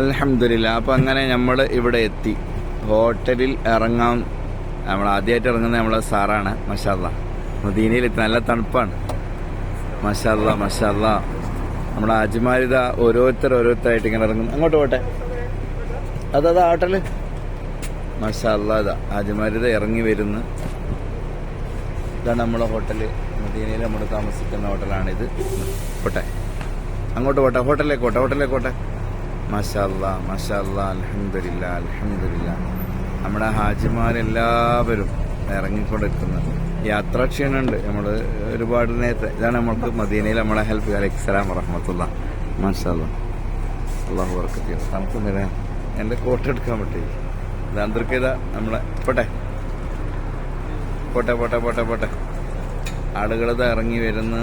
അൽഹംദുലില്ലാ. അപ്പം അങ്ങനെ നമ്മൾ ഇവിടെ എത്തി. ഹോട്ടലിൽ ഇറങ്ങാൻ നമ്മൾ ആദ്യമായിട്ട് ഇറങ്ങുന്നത് നമ്മളെ സാറാണ്. മാഷാ അല്ലാ. മദീനയിൽ നല്ല തണുപ്പാണ്. മാഷാ അല്ലാ മാഷാ അല്ലാ. നമ്മുടെ ഹാജിമാരിതാ ഓരോരുത്തരായിട്ട് ഇങ്ങനെ ഇറങ്ങുന്നു. അങ്ങോട്ട് പോട്ടെ, അതാ ഹോട്ടല്. മാഷാ അല്ലാ. ഇതാ ഹാജിമാരിത ഇറങ്ങി വരുന്നു. ഇതാണ് നമ്മളെ ഹോട്ടല്. മദീനയിൽ നമ്മൾ താമസിക്കുന്ന ഹോട്ടലാണിത്. പോട്ടെ, അങ്ങോട്ട് പോട്ടെ, ഹോട്ടലിലേക്കോട്ടെ. മാഷാ അല്ലാ മാഷാ അല്ലാ. അൽഹംദുലില്ലാ അൽഹംദുലില്ലാ. നമ്മുടെ ഹാജിമാരെല്ലാവരും ഇറങ്ങിക്കൊണ്ടിരിക്കുന്നത്. യാത്രാക്ഷീണുണ്ട്. നമ്മൾ ഒരുപാട് നേരത്തെ. ഇതാണ് നമ്മൾക്ക് മദീനയിൽ നമ്മളെ ഹെൽപ്പ്. അലൈഹിസ്സലാം വറഹ്മത്തുള്ളാ. മാഷാ അല്ലാ. അല്ലാഹു ബർക്കത്ത് ചെയ്യട്ടെ. തണുപ്പൊന്നുമില്ല, എൻ്റെ കോട്ട് എടുക്കാൻ പറ്റി. ഇതാ നമ്മളെ പോട്ടെ. ആളുകളിത് ഇറങ്ങി വരുന്നു.